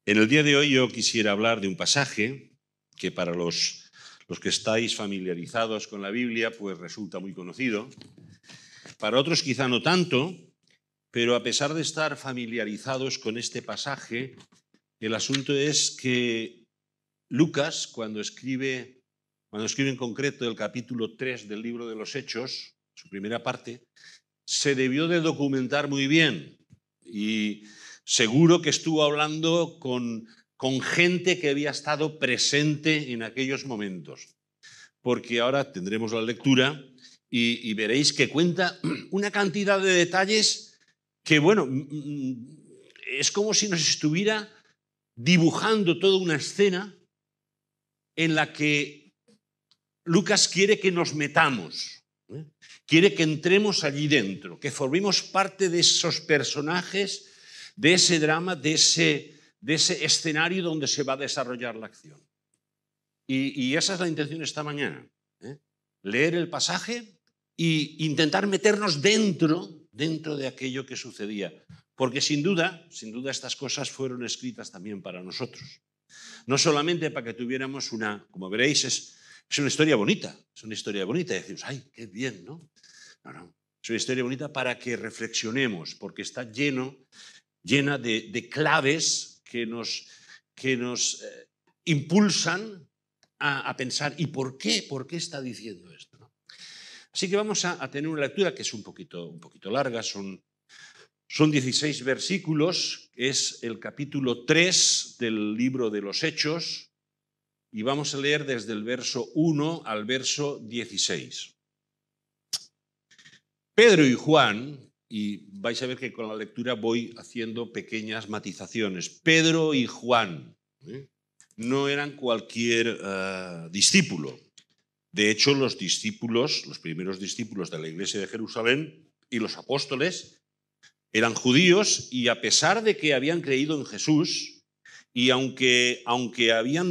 En el día de hoy yo quisiera hablar de un pasaje que para los que estáis familiarizados con la Biblia pues resulta muy conocido. Para otros quizá no tanto, pero a pesar de estar familiarizados con este pasaje, el asunto es que Lucas, cuando escribe en concreto el capítulo 3 del libro de los Hechos, su primera parte, se debió de documentar muy bien y seguro que estuvo hablando con gente que había estado presente en aquellos momentos, porque ahora tendremos la lectura y veréis que cuenta una cantidad de detalles que, bueno, es como si nos estuviera dibujando toda una escena en la que Lucas quiere que nos metamos, quiere que entremos allí dentro, que formemos parte de esos personajes, de ese drama, de ese escenario donde se va a desarrollar la acción. Y esa es la intención esta mañana, leer el pasaje e intentar meternos dentro de aquello que sucedía, porque sin duda estas cosas fueron escritas también para nosotros. No solamente para que tuviéramos como veréis, es una historia bonita, y decimos, ¡ay, qué bien!, ¿no? No, es una historia bonita para que reflexionemos, porque está llena de claves que nos impulsan a pensar, ¿y por qué? ¿Por qué está diciendo esto? ¿No? Así que vamos a tener una lectura que es un poquito larga, son 16 versículos, es el capítulo 3 del libro de los Hechos, y vamos a leer desde el verso 1 al verso 16. Pedro y Juan, y vais a ver que con la lectura voy haciendo pequeñas matizaciones. Pedro y Juan no eran cualquier discípulo. De hecho, los primeros discípulos de la iglesia de Jerusalén y los apóstoles eran judíos, y a pesar de que habían creído en Jesús, y aunque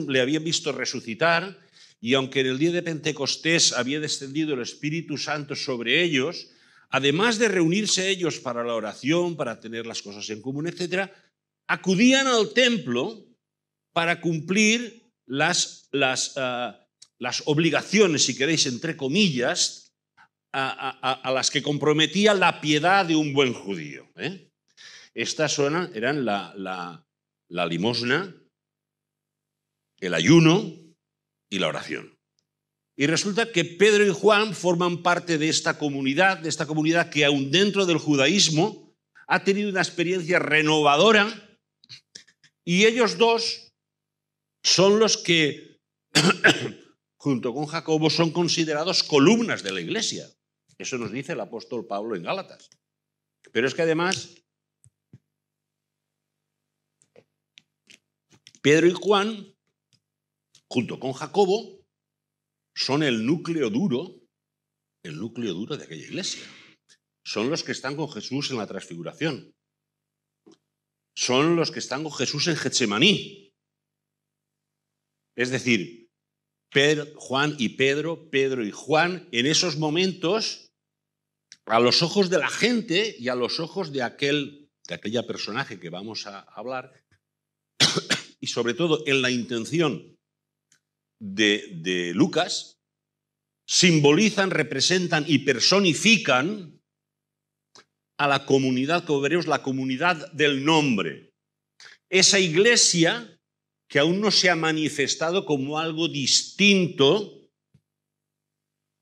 le habían visto resucitar, y aunque en el día de Pentecostés había descendido el Espíritu Santo sobre ellos, además de reunirse ellos para la oración, para tener las cosas en común, etc., acudían al templo para cumplir las obligaciones, si queréis, entre comillas, a las que comprometía la piedad de un buen judío. Estas eran la limosna, el ayuno y la oración. Y resulta que Pedro y Juan forman parte de esta comunidad que aún dentro del judaísmo ha tenido una experiencia renovadora, y ellos dos son los que, junto con Jacobo, son considerados columnas de la iglesia. Eso nos dice el apóstol Pablo en Gálatas. Pero es que además Pedro y Juan, junto con Jacobo, son el núcleo duro de aquella iglesia. Son los que están con Jesús en la transfiguración. Son los que están con Jesús en Getsemaní. Es decir, Juan y Pedro y Juan, en esos momentos, a los ojos de la gente y a los ojos de aquella personaje que vamos a hablar, y sobre todo en la intención de Lucas, simbolizan, representan y personifican a la comunidad, como veremos, la comunidad del nombre. Esa iglesia que aún no se ha manifestado como algo distinto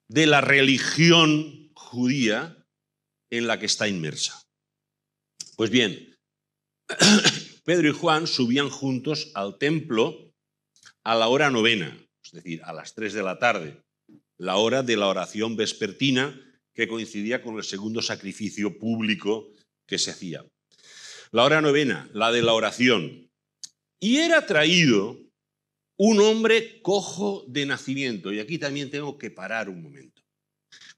de la religión judía en la que está inmersa. Pues bien, Pedro y Juan subían juntos al templo a la hora novena, es decir, a las 3 de la tarde, la hora de la oración vespertina, que coincidía con el segundo sacrificio público que se hacía. La hora novena, la de la oración. Y era traído un hombre cojo de nacimiento, y aquí también tengo que parar un momento.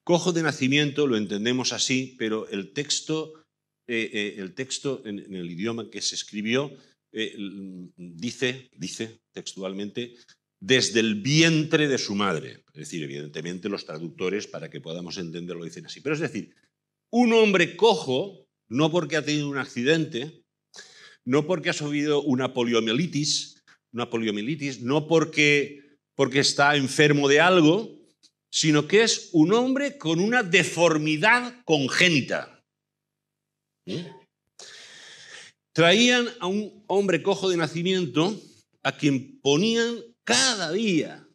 Cojo de nacimiento lo entendemos así, pero el texto en el idioma que se escribió dice textualmente desde el vientre de su madre. Es decir, evidentemente los traductores, para que podamos entenderlo, lo dicen así. Pero es decir, un hombre cojo, no porque ha tenido un accidente, no porque ha sufrido una poliomielitis, no porque está enfermo de algo, sino que es un hombre con una deformidad congénita. Traían a un hombre cojo de nacimiento a quien ponían cada día,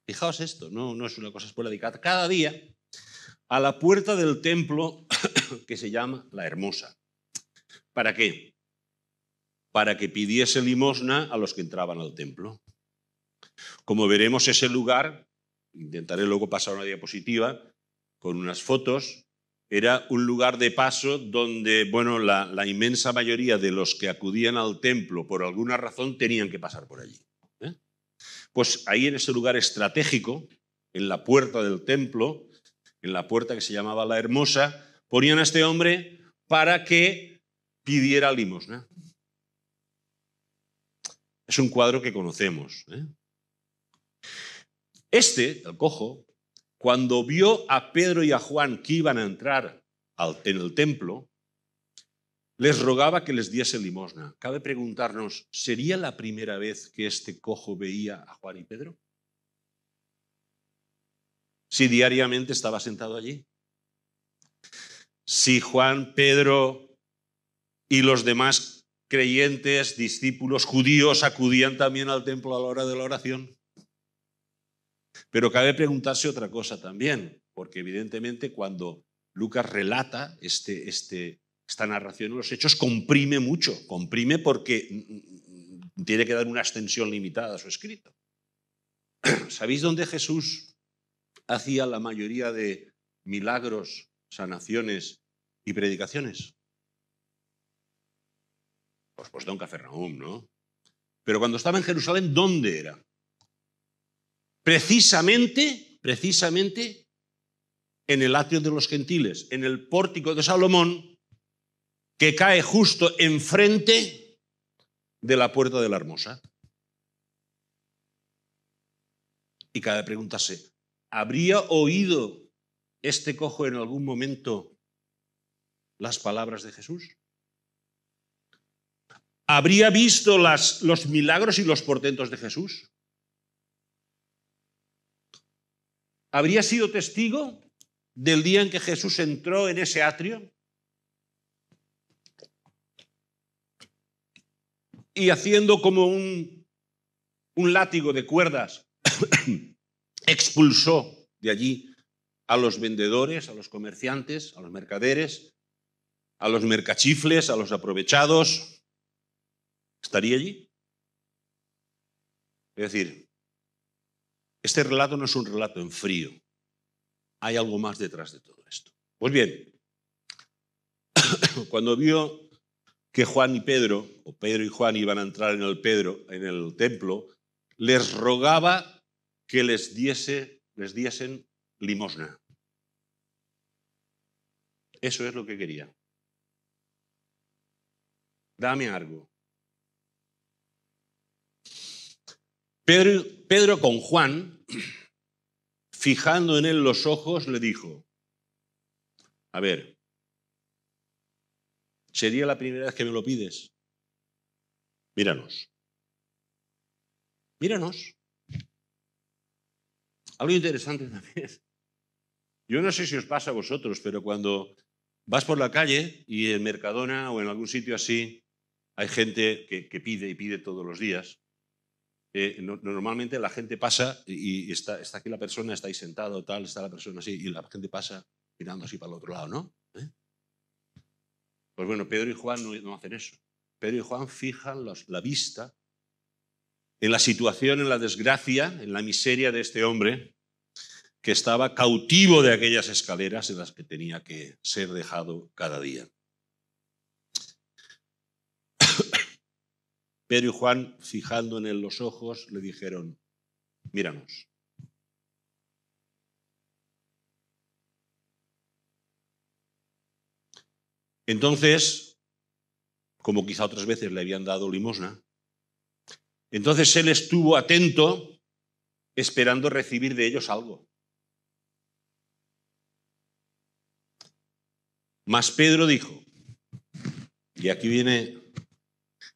fijaos esto, no es una cosa esporádica, cada día a la puerta del templo que se llama La Hermosa. ¿Para qué? Para que pidiese limosna a los que entraban al templo. Como veremos, ese lugar, intentaré luego pasar una diapositiva con unas fotos, era un lugar de paso donde, bueno, la inmensa mayoría de los que acudían al templo por alguna razón tenían que pasar por allí. Pues ahí en ese lugar estratégico, en la puerta del templo, en la puerta que se llamaba La Hermosa, ponían a este hombre para que pidiera limosna. Es un cuadro que conocemos. El cojo, cuando vio a Pedro y a Juan que iban a entrar en el templo, les rogaba que les diese limosna. Cabe preguntarnos, ¿sería la primera vez que este cojo veía a Juan y Pedro? Si diariamente estaba sentado allí. Si Juan, Pedro y los demás creyentes, discípulos judíos acudían también al templo a la hora de la oración. Pero cabe preguntarse otra cosa también, porque evidentemente cuando Lucas relata esta narración de los hechos, comprime mucho, comprime porque tiene que dar una extensión limitada a su escrito. ¿Sabéis dónde Jesús hacía la mayoría de milagros, sanaciones y predicaciones? Pues puesto en Cafarnaúm, ¿no? Pero cuando estaba en Jerusalén, ¿dónde era? Precisamente en el atrio de los gentiles, en el pórtico de Salomón, que cae justo enfrente de la puerta de la Hermosa. Y cabe preguntarse, ¿habría oído este cojo en algún momento las palabras de Jesús? ¿Habría visto los milagros y los portentos de Jesús? ¿Habría sido testigo del día en que Jesús entró en ese atrio? Y haciendo como un látigo de cuerdas, expulsó de allí a los vendedores, a los comerciantes, a los mercaderes, a los mercachifles, a los aprovechados. ¿Estaría allí? Es decir, este relato no es un relato en frío. Hay algo más detrás de todo esto. Pues bien, cuando vio que Juan y Pedro, o Pedro y Juan iban a entrar en el templo, les rogaba que les diesen limosna. Eso es lo que quería. Dame algo. Pedro con Juan, fijando en él los ojos, le dijo, a ver, ¿sería la primera vez que me lo pides? Míranos. Míranos. Algo interesante también. Yo no sé si os pasa a vosotros, pero cuando vas por la calle y en Mercadona o en algún sitio así hay gente que pide y pide todos los días, normalmente la gente pasa y está aquí la persona, está ahí sentado, tal, está la persona así, y la gente pasa mirando así para el otro lado, ¿no? Pues bueno, Pedro y Juan no hacen eso. Pedro y Juan fijan la vista en la situación, en la desgracia, en la miseria de este hombre que estaba cautivo de aquellas escaleras en las que tenía que ser dejado cada día. Pedro y Juan, fijando en él los ojos, le dijeron, míranos. Entonces, como quizá otras veces le habían dado limosna, entonces él estuvo atento, esperando recibir de ellos algo. Mas Pedro dijo, y aquí viene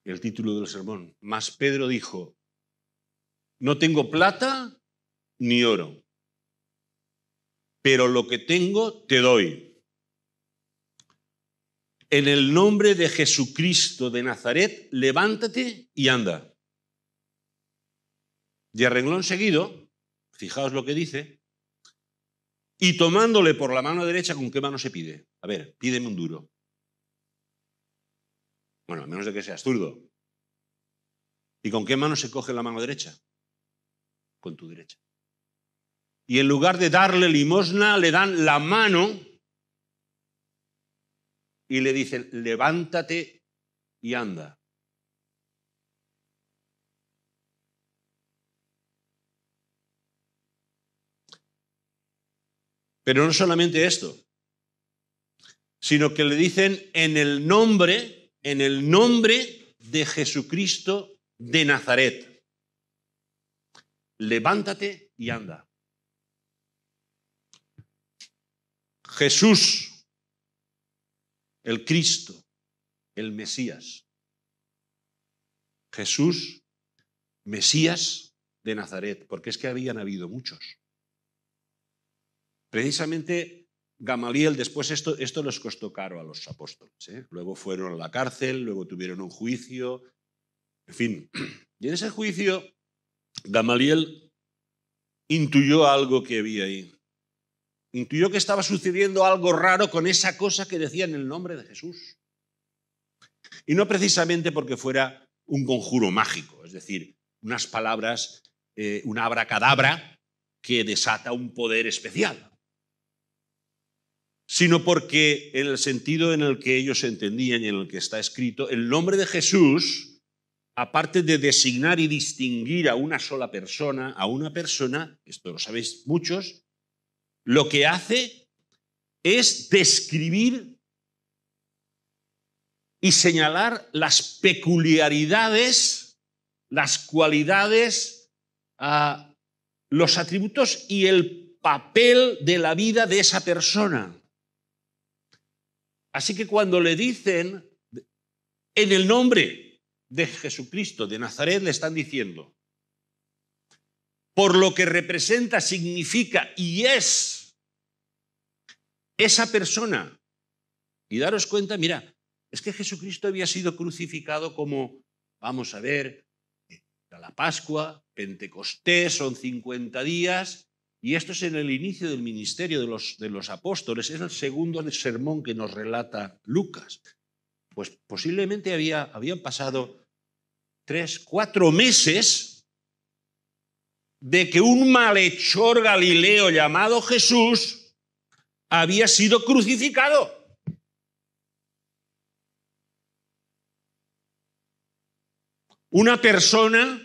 el título del sermón. Mas Pedro dijo, no tengo plata ni oro, pero lo que tengo te doy. En el nombre de Jesucristo de Nazaret, levántate y anda. Y a renglón seguido, fijaos lo que dice, y tomándole por la mano derecha, ¿con qué mano se pide? A ver, pídeme un duro. Bueno, a menos de que seas zurdo. ¿Y con qué mano se coge la mano derecha? Con tu derecha. Y en lugar de darle limosna, le dan la mano y le dicen, levántate y anda. Pero no solamente esto, sino que le dicen en el nombre de Jesucristo de Nazaret. Levántate y anda. Jesús, el Cristo, el Mesías. Jesús, Mesías de Nazaret, porque es que habían habido muchos. Precisamente Gamaliel, después esto les costó caro a los apóstoles, ¿eh? Luego fueron a la cárcel, luego tuvieron un juicio, en fin. Y en ese juicio, Gamaliel intuyó algo que había ahí. Intuyó que estaba sucediendo algo raro con esa cosa que decía en el nombre de Jesús. Y no precisamente porque fuera un conjuro mágico, es decir, unas palabras, una abracadabra que desata un poder especial, sino porque en el sentido en el que ellos entendían y en el que está escrito, el nombre de Jesús, aparte de designar y distinguir a una sola persona, esto lo sabéis muchos, lo que hace es describir y señalar las peculiaridades, las cualidades, los atributos y el papel de la vida de esa persona. Así que cuando le dicen en el nombre de Jesucristo de Nazaret, le están diciendo, por lo que representa, significa y es esa persona. Y daros cuenta, mira, es que Jesucristo había sido crucificado como, vamos a ver, a la Pascua, Pentecostés, son 50 días, y esto es en el inicio del ministerio de los apóstoles, es el segundo sermón que nos relata Lucas. Pues posiblemente habían pasado 3, 4 meses de que un malhechor galileo llamado Jesús había sido crucificado. Una persona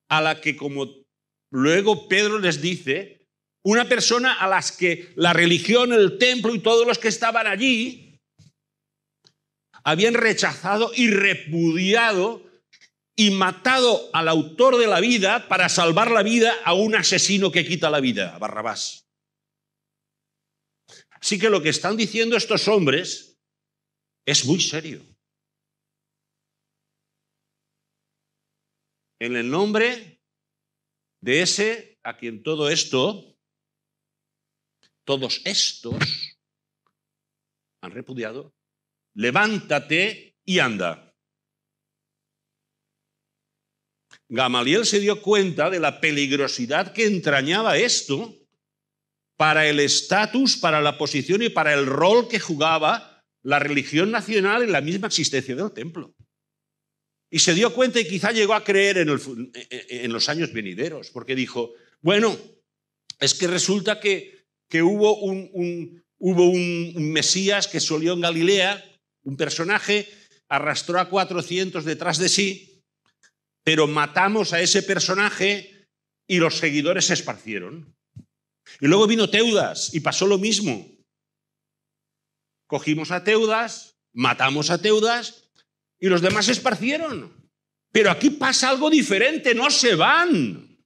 a la que, como luego Pedro les dice, una persona a las que la religión, el templo y todos los que estaban allí habían rechazado y repudiado y matado al autor de la vida para salvar la vida a un asesino que quita la vida, a Barrabás. Así que lo que están diciendo estos hombres es muy serio. En el nombre de ese a quien todos estos han repudiado, levántate y anda. Gamaliel se dio cuenta de la peligrosidad que entrañaba esto para el estatus, para la posición y para el rol que jugaba la religión nacional en la misma existencia del templo. Y se dio cuenta y quizá llegó a creer en los años venideros, porque dijo, bueno, es que resulta que hubo un Mesías que salió en Galilea, un personaje, arrastró a 400 detrás de sí, pero matamos a ese personaje y los seguidores se esparcieron. Y luego vino Teudas y pasó lo mismo. Cogimos a Teudas, matamos a Teudas y los demás se esparcieron. Pero aquí pasa algo diferente, no se van.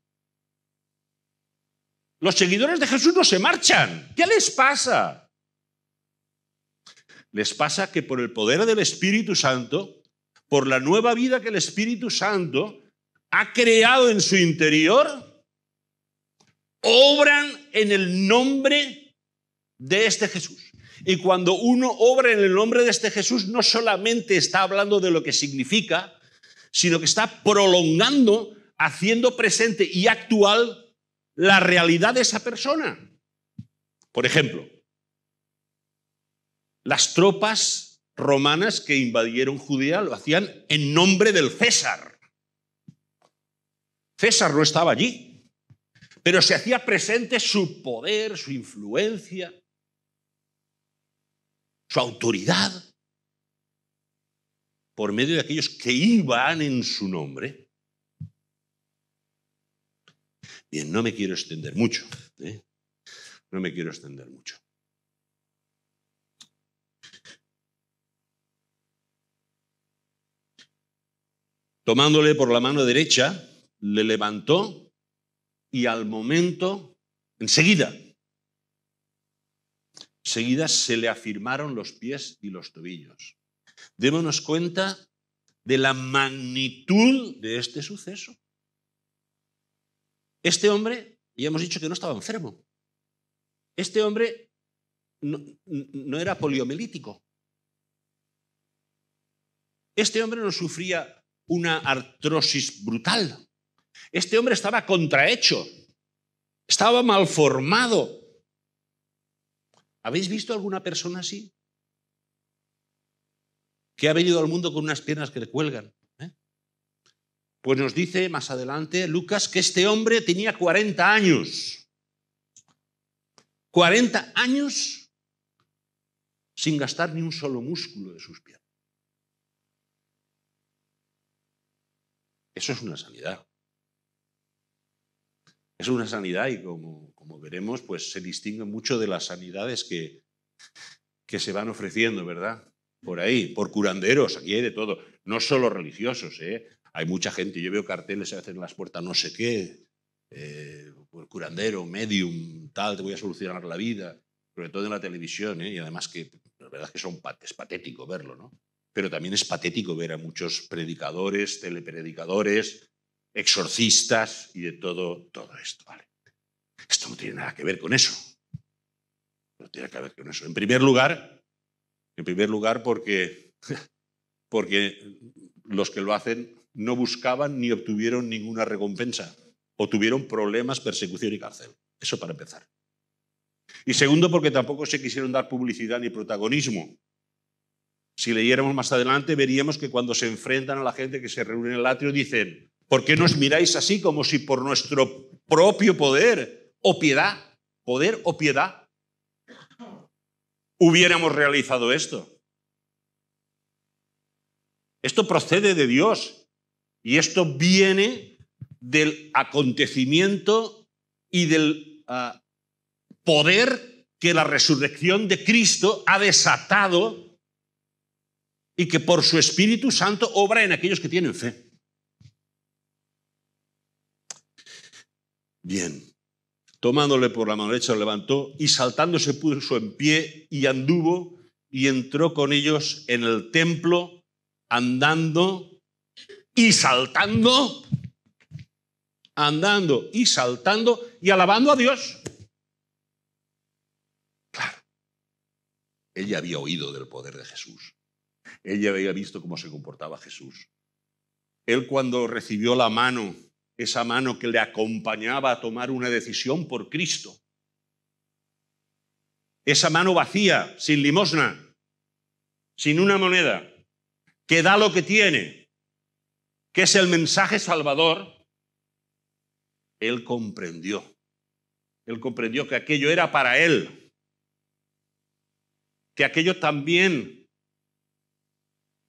Los seguidores de Jesús no se marchan. ¿Qué les pasa? Les pasa que por el poder del Espíritu Santo por la nueva vida que el Espíritu Santo ha creado en su interior, obran en el nombre de este Jesús. Y cuando uno obra en el nombre de este Jesús, no solamente está hablando de lo que significa, sino que está prolongando, haciendo presente y actual la realidad de esa persona. Por ejemplo, las tropas romanas que invadieron Judea lo hacían en nombre del César. César no estaba allí, pero se hacía presente su poder, su influencia, su autoridad, por medio de aquellos que iban en su nombre. Bien, no me quiero extender mucho, ¿eh? No me quiero extender mucho. Tomándole por la mano derecha, le levantó y al momento, enseguida se le afirmaron los pies y los tobillos. Démonos cuenta de la magnitud de este suceso. Este hombre, ya hemos dicho que no estaba enfermo. Este hombre no era poliomelítico. Este hombre no sufría una artrosis brutal. Este hombre estaba contrahecho. Estaba malformado. ¿Habéis visto alguna persona así? Que ha venido al mundo con unas piernas que le cuelgan. Pues nos dice más adelante Lucas que este hombre tenía 40 años. 40 años sin gastar ni un solo músculo de sus piernas. Eso es una sanidad. Es una sanidad y como veremos, pues se distingue mucho de las sanidades que se van ofreciendo, ¿verdad? Por ahí, por curanderos, aquí hay de todo. No solo religiosos, ¿eh? Hay mucha gente, yo veo carteles a veces en las puertas, no sé qué, curandero, medium, tal, te voy a solucionar la vida, sobre todo en la televisión, ¿eh? Y además que la verdad es que es patético verlo, ¿no? Pero también es patético ver a muchos predicadores, telepredicadores, exorcistas y de todo esto, ¿vale? Esto no tiene nada que ver con eso. No tiene que ver con eso. En primer lugar porque los que lo hacen no buscaban ni obtuvieron ninguna recompensa o tuvieron problemas, persecución y cárcel. Eso para empezar. Y segundo, porque tampoco se quisieron dar publicidad ni protagonismo. Si leyéramos más adelante, veríamos que cuando se enfrentan a la gente que se reúne en el atrio, dicen: ¿por qué nos miráis así como si por nuestro propio poder o piedad hubiéramos realizado esto? Esto procede de Dios y esto viene del acontecimiento y del poder que la resurrección de Cristo ha desatado y que por su Espíritu Santo obra en aquellos que tienen fe. Bien, tomándole por la mano derecha, lo levantó y saltando se puso en pie y anduvo y entró con ellos en el templo, andando y saltando y alabando a Dios. Claro, ella había oído del poder de Jesús. Ella había visto cómo se comportaba Jesús. Él, cuando recibió la mano, esa mano que le acompañaba a tomar una decisión por Cristo, esa mano vacía, sin limosna, sin una moneda, que da lo que tiene, que es el mensaje salvador, él comprendió que aquello era para él, que aquello también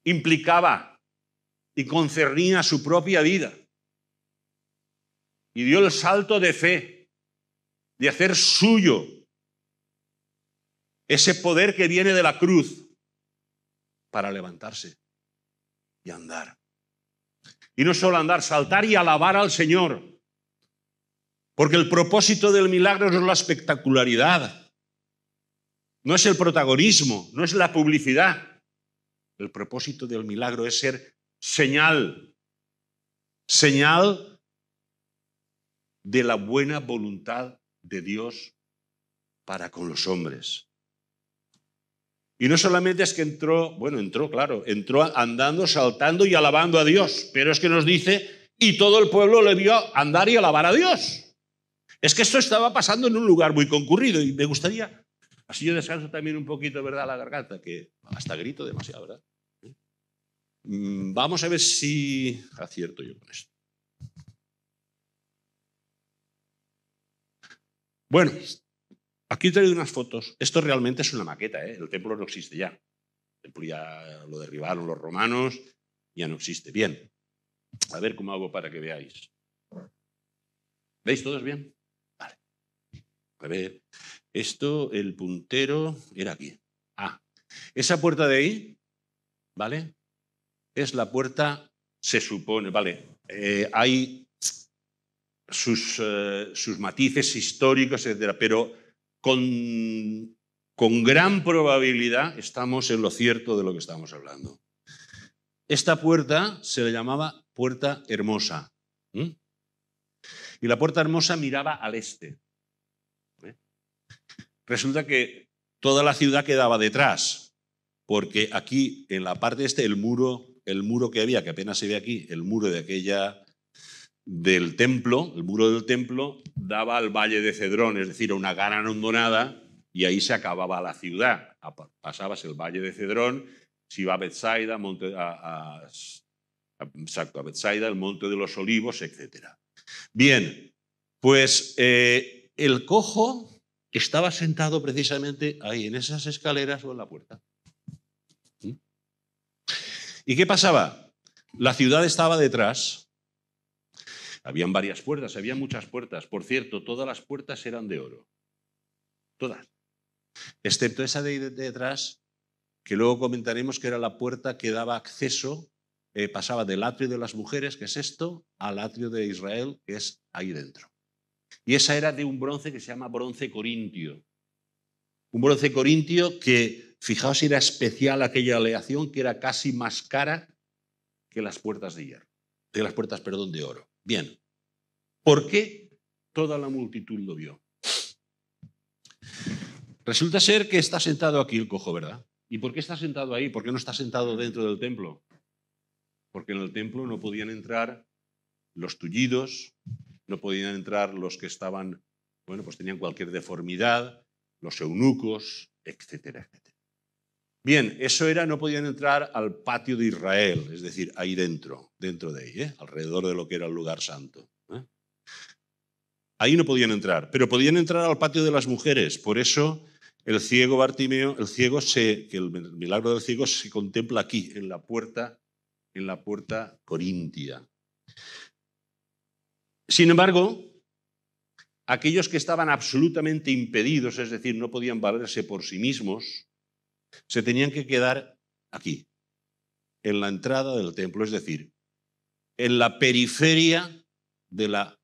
implicaba y concernía su propia vida. Y dio el salto de fe, de hacer suyo ese poder que viene de la cruz para levantarse y andar. Y no solo andar, saltar y alabar al Señor. Porque el propósito del milagro no es la espectacularidad, no es el protagonismo, no es la publicidad. El propósito del milagro es ser señal de la buena voluntad de Dios para con los hombres. Y no solamente es que entró andando, saltando y alabando a Dios, pero es que nos dice, y todo el pueblo le vio andar y alabar a Dios. Es que esto estaba pasando en un lugar muy concurrido y me gustaría, así yo descanso también un poquito, ¿verdad?, la garganta, que hasta grito demasiado, ¿verdad? Vamos a ver si acierto yo con esto. Bueno, aquí he traído unas fotos. Esto realmente es una maqueta, ¿eh? El templo no existe ya. El templo ya lo derribaron los romanos, ya no existe. Bien, a ver cómo hago para que veáis. ¿Veis todos bien? Vale. A ver, esto, el puntero era aquí. Esa puerta de ahí, ¿vale? Es la puerta, se supone, ¿vale? Hay sus matices históricos, etcétera, pero con gran probabilidad estamos en lo cierto de lo que estamos hablando. Esta puerta se le llamaba Puerta Hermosa. Y la Puerta Hermosa miraba al este. Resulta que toda la ciudad quedaba detrás, porque aquí, en la parte este, el muro que había, que apenas se ve aquí, el muro del templo, el muro del templo, daba al Valle de Cedrón, es decir, a una gran hondonada, y ahí se acababa la ciudad. Pasabas el Valle de Cedrón, se iba a Betsaida, a Betsaida, el Monte de los Olivos, etc. Bien, pues el cojo estaba sentado precisamente ahí, en esas escaleras o en la puerta. ¿Y qué pasaba? La ciudad estaba detrás. Habían varias puertas, había muchas puertas. Por cierto, todas las puertas eran de oro. Todas. Excepto esa de detrás, que luego comentaremos que era la puerta que daba acceso, pasaba del atrio de las mujeres, que es esto, al atrio de Israel, que es ahí dentro. Y esa era de un bronce que se llama bronce corintio. Un bronce corintio que, fijaos, era especial aquella aleación, que era casi más cara que las puertas de hierro, de oro. Bien, ¿por qué toda la multitud lo vio? Resulta ser que está sentado aquí el cojo, ¿verdad? ¿Y por qué está sentado ahí? ¿Por qué no está sentado dentro del templo? Porque en el templo no podían entrar los tullidos, no podían entrar los que estaban, pues tenían cualquier deformidad, los eunucos, etcétera, etcétera. Bien, eso era, no podían entrar al patio de Israel, es decir, ahí dentro de ahí, alrededor de lo que era el lugar santo. Ahí no podían entrar, pero podían entrar al patio de las mujeres. Por eso el ciego Bartimeo, que el milagro del ciego se contempla aquí, en la puerta corintia. Sin embargo, aquellos que estaban absolutamente impedidos, es decir, no podían valerse por sí mismos, se tenían que quedar aquí, en la entrada del templo, es decir, en la periferia de la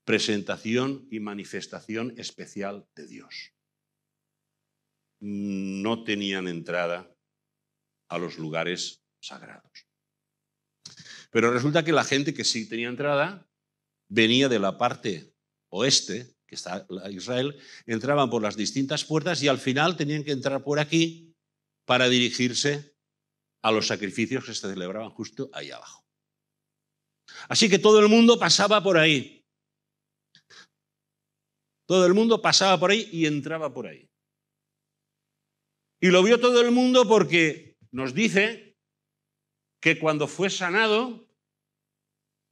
presentación y manifestación especial de Dios. No tenían entrada a los lugares sagrados. Pero resulta que la gente que sí tenía entrada venía de la parte oeste, que está Israel, entraban por las distintas puertas y al final tenían que entrar por aquí para dirigirse a los sacrificios que se celebraban justo ahí abajo. Así que todo el mundo pasaba por ahí. Todo el mundo pasaba por ahí y entraba por ahí. Y lo vio todo el mundo porque nos dice que cuando fue sanado,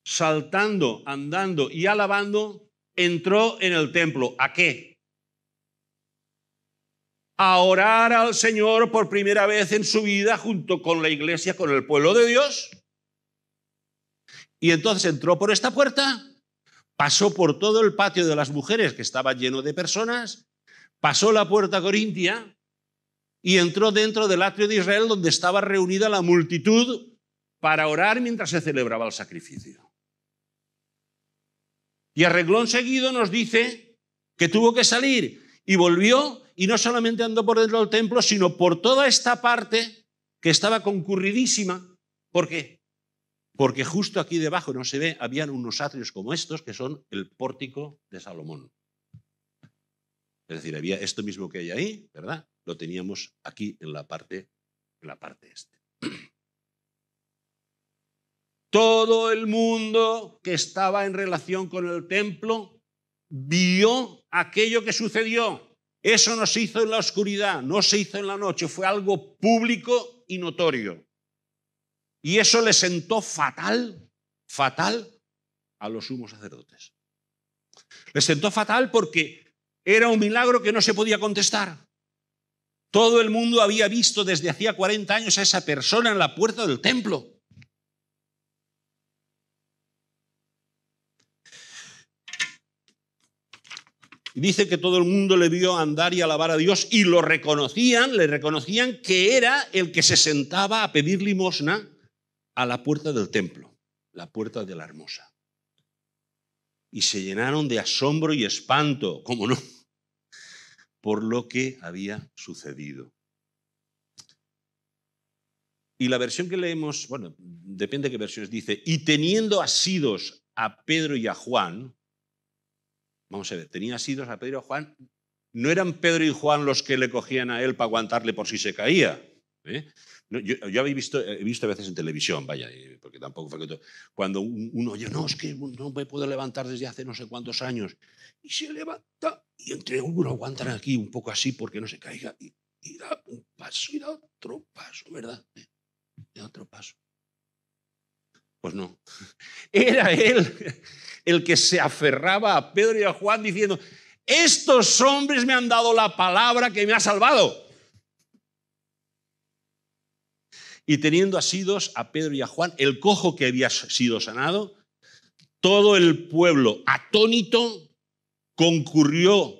saltando, andando y alabando, entró en el templo. ¿A qué? A orar al Señor por primera vez en su vida junto con la iglesia, con el pueblo de Dios. Y entonces entró por esta puerta, pasó por todo el patio de las mujeres, que estaba lleno de personas, pasó la puerta corintia y entró dentro del atrio de Israel, donde estaba reunida la multitud para orar mientras se celebraba el sacrificio. Y a reglón seguido nos dice que tuvo que salir y volvió, y no solamente andó por dentro del templo, sino por toda esta parte que estaba concurridísima. ¿Por qué? Porque justo aquí debajo, no se ve, habían unos atrios como estos, que son el pórtico de Salomón. Es decir, había esto mismo que hay ahí, ¿verdad? Lo teníamos aquí en la parte este. Todo el mundo que estaba en relación con el templo vio aquello que sucedió. Eso no se hizo en la oscuridad, no se hizo en la noche, fue algo público y notorio. Y eso le sentó fatal a los sumos sacerdotes. Les sentó fatal porque era un milagro que no se podía contestar. Todo el mundo había visto desde hacía 40 años a esa persona en la puerta del templo. Y dice que todo el mundo le vio andar y alabar a Dios y le reconocían que era el que se sentaba a pedir limosna a la puerta del templo, la puerta de la Hermosa. Y se llenaron de asombro y espanto, ¿cómo no?, por lo que había sucedido. Y la versión que leemos, bueno, depende de qué versiones dice, y teniendo asidos a Pedro y a Juan, vamos a ver, tenía asidos a Pedro y a Juan, no eran Pedro y Juan los que le cogían a él para aguantarle por si se caía. No, yo he visto a veces en televisión, vaya, porque tampoco fue que todo. Cuando uno oye, no, es que no me puedo levantar desde hace no sé cuántos años, y se levanta, y entre uno aguantan aquí un poco así porque no se caiga, y da un paso y da otro paso, ¿verdad? Da otro paso. Pues no, era él el que se aferraba a Pedro y a Juan diciendo, estos hombres me han dado la palabra que me ha salvado. Y teniendo asidos a Pedro y a Juan, el cojo que había sido sanado, todo el pueblo atónito concurrió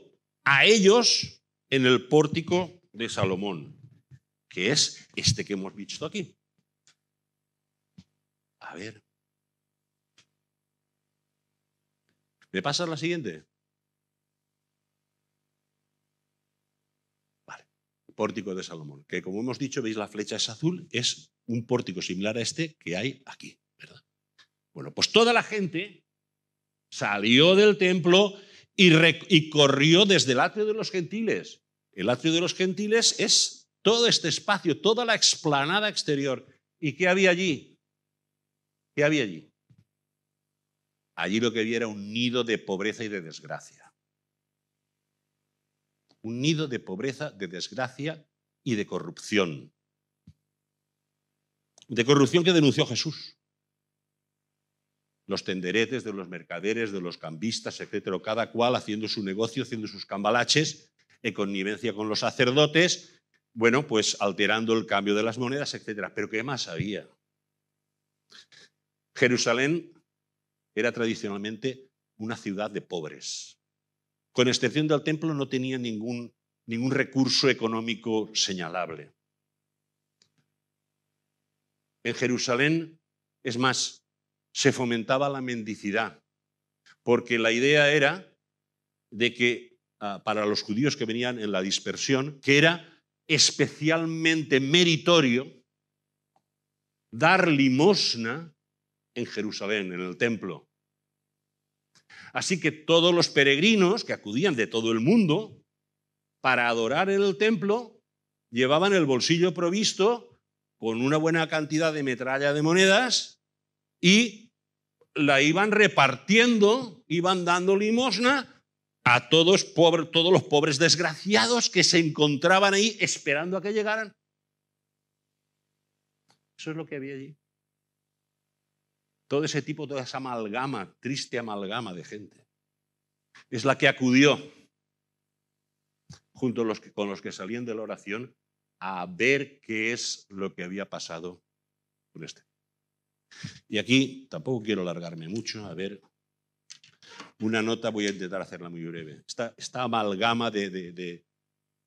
a ellos en el pórtico de Salomón, que es este que hemos visto aquí. A ver. ¿Me pasas la siguiente? Vale. Pórtico de Salomón, que como hemos dicho, veis la flecha es azul, es un pórtico similar a este que hay aquí, ¿verdad? Bueno, pues toda la gente salió del templo y corrió desde el atrio de los gentiles. El atrio de los gentiles es todo este espacio, toda la explanada exterior. ¿Y qué había allí? ¿Qué había allí? Allí lo que había era un nido de pobreza y de desgracia. Un nido de pobreza, de desgracia y de corrupción. De corrupción que denunció Jesús. Los tenderetes de los mercaderes, de los cambistas, etcétera, cada cual haciendo su negocio, haciendo sus cambalaches, en connivencia con los sacerdotes, bueno, pues alterando el cambio de las monedas, etcétera. Pero ¿qué más había? Jerusalén era tradicionalmente una ciudad de pobres. Con excepción del templo no tenía ningún recurso económico señalable. En Jerusalén, es más, se fomentaba la mendicidad, porque la idea era de que para los judíos que venían en la dispersión, que era especialmente meritorio dar limosna en Jerusalén, en el templo. Así que todos los peregrinos que acudían de todo el mundo para adorar en el templo llevaban el bolsillo provisto con una buena cantidad de metralla de monedas y la iban repartiendo, iban dando limosna a todos los pobres desgraciados que se encontraban ahí esperando a que llegaran. Eso es lo que había allí. Todo ese tipo, toda esa amalgama, triste amalgama de gente, es la que acudió junto con los que salían de la oración a ver qué es lo que había pasado con este. Y aquí tampoco quiero alargarme mucho, a ver, una nota, voy a intentar hacerla muy breve. Esta amalgama de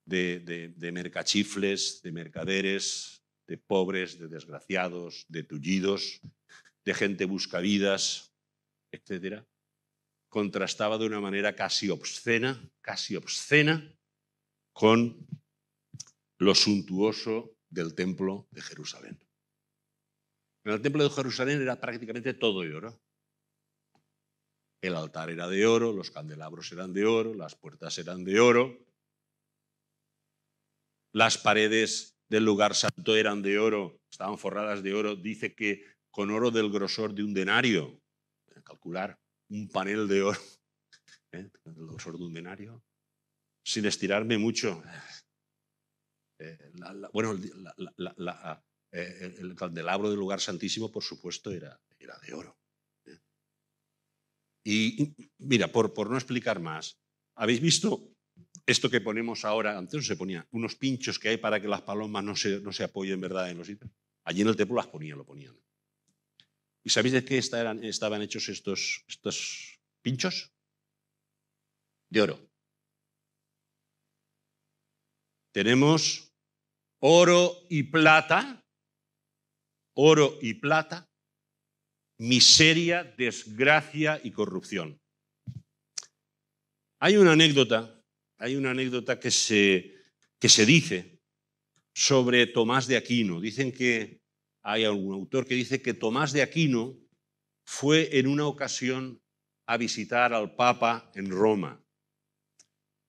mercachifles, de mercaderes, de pobres, de desgraciados, de tullidos, de gente buscavidas, etcétera, contrastaba de una manera casi obscena con lo suntuoso del templo de Jerusalén. En el templo de Jerusalén era prácticamente todo de oro. El altar era de oro, los candelabros eran de oro, las puertas eran de oro, las paredes del lugar santo eran de oro, estaban forradas de oro. Dice que con oro del grosor de un denario, calcular un panel de oro, el grosor de un denario, sin estirarme mucho. El candelabro del lugar santísimo, por supuesto, era de oro. Y mira, por no explicar más, ¿habéis visto esto que ponemos ahora? Antes no se ponía unos pinchos que hay para que las palomas no se apoyen, ¿verdad?, en los sitios. Allí en el templo lo ponían. ¿Y sabéis de qué estaban hechos estos pinchos? De oro. Tenemos oro y plata, miseria, desgracia y corrupción. Hay una anécdota que se dice sobre Tomás de Aquino. Dicen que hay algún autor que dice que Tomás de Aquino fue en una ocasión a visitar al Papa en Roma.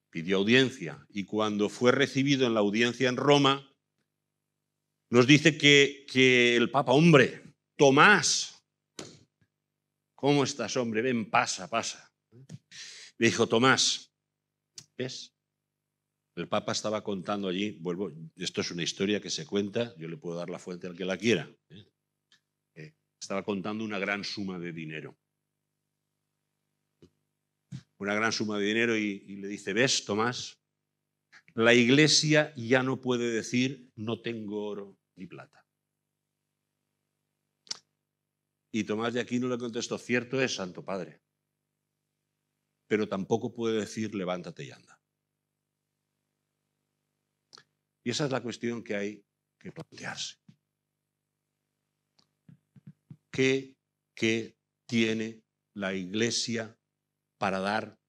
Pidió audiencia y cuando fue recibido en la audiencia en Roma, nos dice que el Papa, hombre, Tomás, ¿cómo estás, hombre? Ven, pasa. Le dijo, Tomás, ¿ves? El Papa estaba contando allí, esto es una historia que se cuenta, yo le puedo dar la fuente al que la quiera. Estaba contando una gran suma de dinero. Una gran suma de dinero y le dice, ¿ves, Tomás? La Iglesia ya no puede decir no tengo oro ni plata. Y Tomás de Aquino le contestó, cierto es, Santo Padre, pero tampoco puede decir levántate y anda. Y esa es la cuestión que hay que plantearse. ¿Qué tiene la Iglesia para dar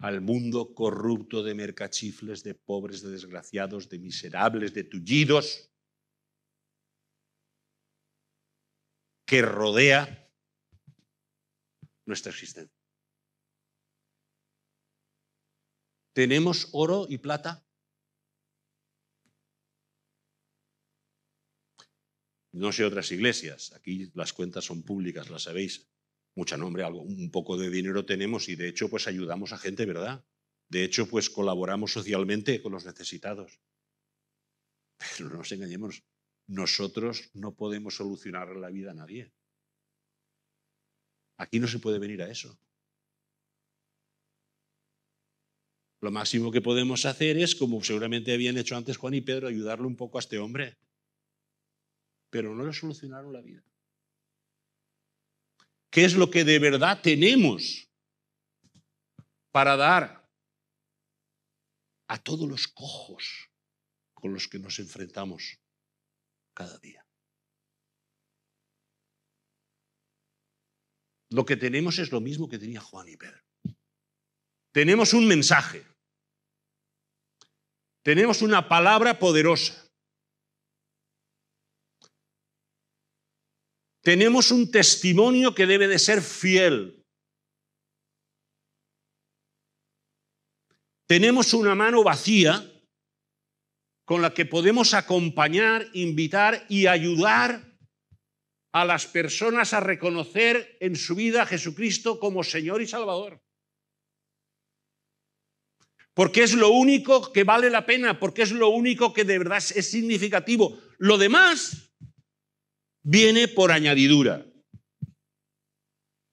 al mundo corrupto de mercachifles, de pobres, de desgraciados, de miserables, de tullidos, que rodea nuestra existencia? ¿Tenemos oro y plata? No sé otras iglesias, aquí las cuentas son públicas, las sabéis. Mucha nombre, un poco de dinero tenemos y de hecho pues ayudamos a gente, ¿verdad? De hecho pues colaboramos socialmente con los necesitados. Pero no nos engañemos, nosotros no podemos solucionar la vida a nadie. Aquí no se puede venir a eso. Lo máximo que podemos hacer es, como seguramente habían hecho antes Juan y Pedro, ayudarle un poco a este hombre. Pero no le solucionaron la vida. ¿Qué es lo que de verdad tenemos para dar a todos los cojos con los que nos enfrentamos cada día? Lo que tenemos es lo mismo que tenía Juan y Pedro. Tenemos un mensaje. Tenemos una palabra poderosa. Tenemos un testimonio que debe de ser fiel. Tenemos una mano vacía con la que podemos acompañar, invitar y ayudar a las personas a reconocer en su vida a Jesucristo como Señor y Salvador. Porque es lo único que vale la pena, porque es lo único que de verdad es significativo. Lo demás viene por añadidura.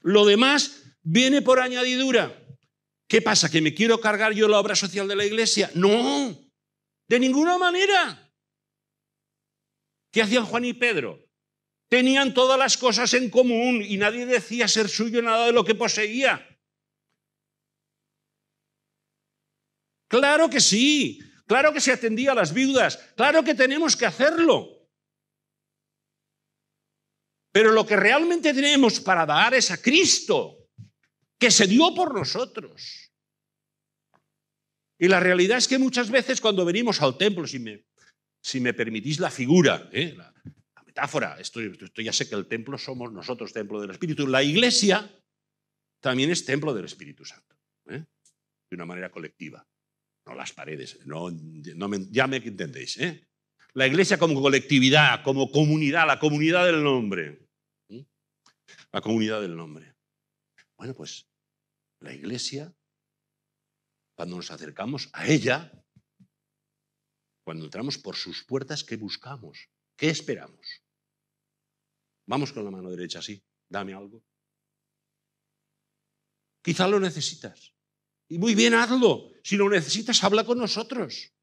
Lo demás viene por añadidura. ¿Qué pasa? ¿Que me quiero cargar yo la obra social de la Iglesia? No, de ninguna manera. ¿Qué hacían Juan y Pedro? Tenían todas las cosas en común y nadie decía ser suyo nada de lo que poseía. Claro que sí, claro que se atendía a las viudas, claro que tenemos que hacerlo. Pero lo que realmente tenemos para dar es a Cristo, que se dio por nosotros. Y la realidad es que muchas veces cuando venimos al templo, si si me permitís la figura, la metáfora, esto ya sé que el templo somos nosotros, templo del Espíritu. La iglesia también es templo del Espíritu Santo, de una manera colectiva. No las paredes, ya me entendéis. La iglesia como colectividad, como comunidad, la comunidad del nombre. La comunidad del nombre. Bueno, pues la iglesia, cuando nos acercamos a ella, cuando entramos por sus puertas, ¿qué buscamos? ¿Qué esperamos? Vamos con la mano derecha así, dame algo. Quizá lo necesitas. Y muy bien, hazlo. Si lo necesitas, habla con nosotros.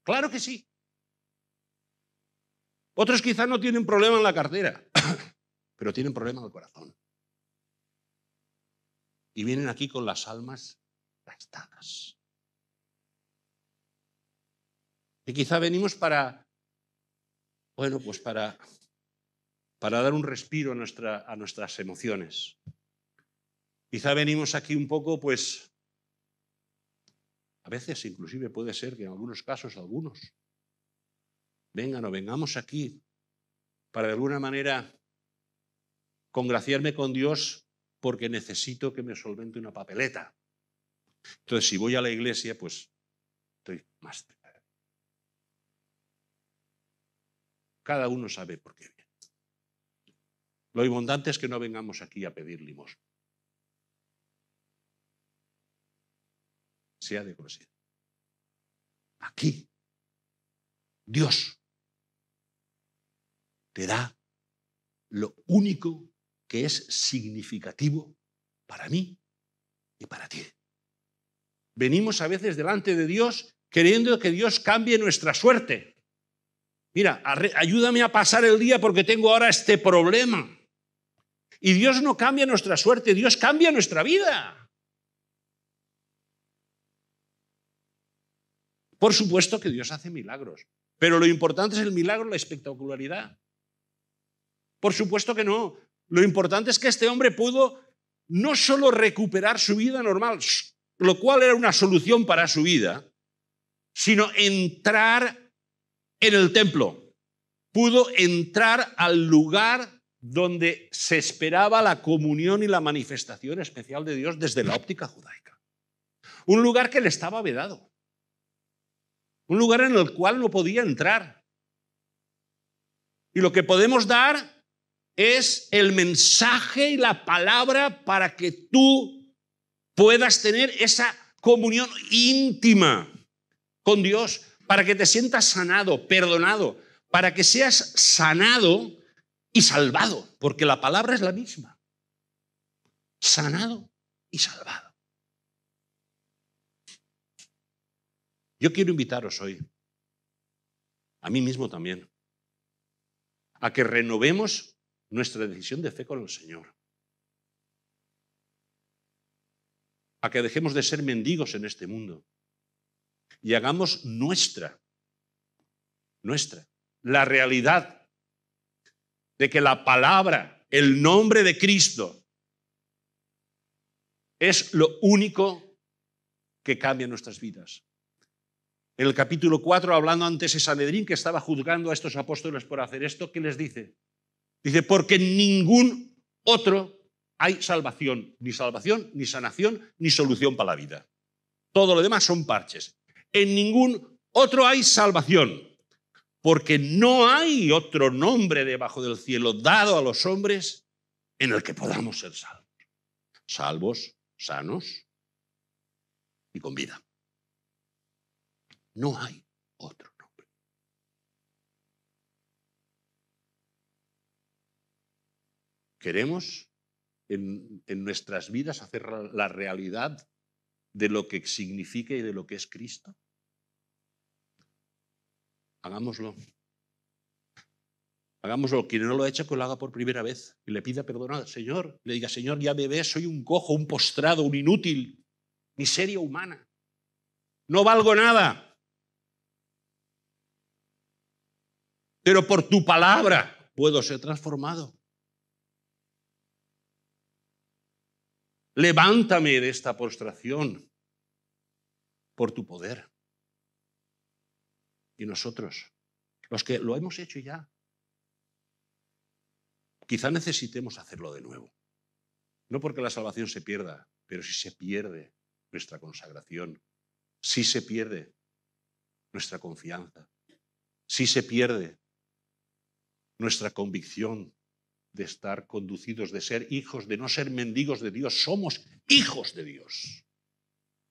Claro que sí. Otros quizá no tienen problema en la cartera, pero tienen problema en el corazón. Y vienen aquí con las almas gastadas. Y quizá venimos para dar un respiro a nuestras emociones. Quizá venimos aquí un poco, a veces inclusive puede ser que en algunos casos algunos vengamos aquí para de alguna manera congraciarme con Dios porque necesito que me solvente una papeleta. Entonces, si voy a la iglesia, pues estoy más. Cada uno sabe por qué viene. Lo importante es que no vengamos aquí a pedir limosna. Sea de cosa. Aquí, Dios te da lo único que es significativo para mí y para ti. Venimos a veces delante de Dios queriendo que Dios cambie nuestra suerte. Mira, ayúdame a pasar el día porque tengo ahora este problema. Y Dios no cambia nuestra suerte, Dios cambia nuestra vida. Por supuesto que Dios hace milagros, pero lo importante es el milagro, la espectacularidad. Por supuesto que no. Lo importante es que este hombre pudo no solo recuperar su vida normal, lo cual era una solución para su vida, sino entrar en el templo. Pudo entrar al lugar donde se esperaba la comunión y la manifestación especial de Dios desde la óptica judaica. Un lugar que le estaba vedado. Un lugar en el cual no podía entrar. Y lo que podemos dar es el mensaje y la palabra para que tú puedas tener esa comunión íntima con Dios, para que te sientas sanado, perdonado, para que seas sanado y salvado, porque la palabra es la misma. Sanado y salvado. Yo quiero invitaros hoy, a mí mismo también, a que renovemos nuestra decisión de fe con el Señor. A que dejemos de ser mendigos en este mundo y hagamos nuestra, la realidad de que la palabra, el nombre de Cristo, es lo único que cambia nuestras vidas. En el capítulo 4, hablando antes de Sanedrín, que estaba juzgando a estos apóstoles por hacer esto, ¿qué les dice? Dice, porque en ningún otro hay salvación, ni sanación, ni solución para la vida. Todo lo demás son parches. En ningún otro hay salvación, porque no hay otro nombre debajo del cielo dado a los hombres en el que podamos ser salvos. Salvos, sanos y con vida. No hay otro nombre. Queremos en nuestras vidas hacer la realidad de lo que significa y de lo que es Cristo. Hagámoslo. Hagámoslo. Quien no lo ha hecho, que lo haga por primera vez y le pida perdón al Señor. Le diga, Señor, ya me ves, soy un cojo, un postrado, un inútil, miseria humana. No valgo nada. Pero por tu palabra puedo ser transformado. Levántame de esta postración por tu poder. Y nosotros Los que lo hemos hecho ya, quizá necesitemos hacerlo de nuevo. No porque la salvación se pierda, pero si se pierde nuestra consagración, si se pierde nuestra confianza, si se pierde nuestra convicción de estar conducidos, de ser hijos, de no ser mendigos de Dios, somos hijos de Dios.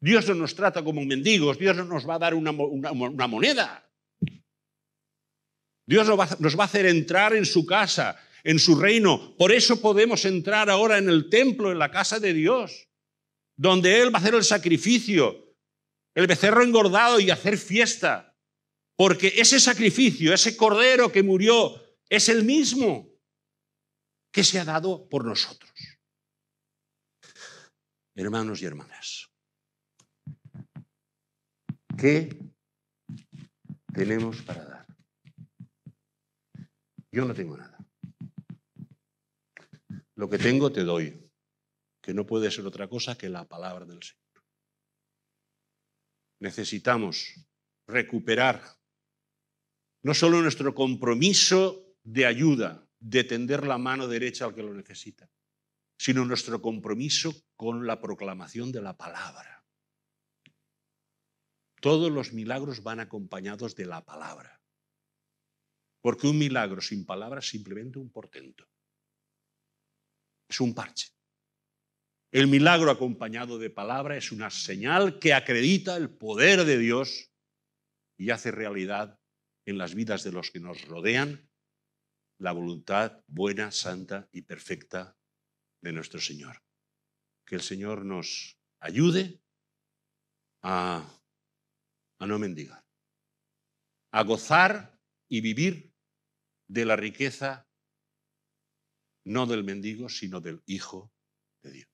Dios no nos trata como mendigos, Dios no nos va a dar una moneda. Dios nos va a hacer entrar en su casa, en su reino. Por eso podemos entrar ahora en el templo, en la casa de Dios, donde Él va a hacer el sacrificio, el becerro engordado y hacer fiesta. Porque ese sacrificio, ese cordero que murió, es el mismo que se ha dado por nosotros. Hermanos y hermanas, ¿qué tenemos para dar? Yo no tengo nada. Lo que tengo te doy, que no puede ser otra cosa que la palabra del Señor. Necesitamos recuperar no solo nuestro compromiso de ayuda, de tender la mano derecha al que lo necesita, sino nuestro compromiso con la proclamación de la palabra. Todos los milagros van acompañados de la palabra. Porque un milagro sin palabra es simplemente un portento. Es un parche. El milagro acompañado de palabra es una señal que acredita el poder de Dios y hace realidad en las vidas de los que nos rodean la voluntad buena, santa y perfecta de nuestro Señor. Que el Señor nos ayude a no mendigar, a gozar y vivir de la riqueza no del mendigo, sino del Hijo de Dios.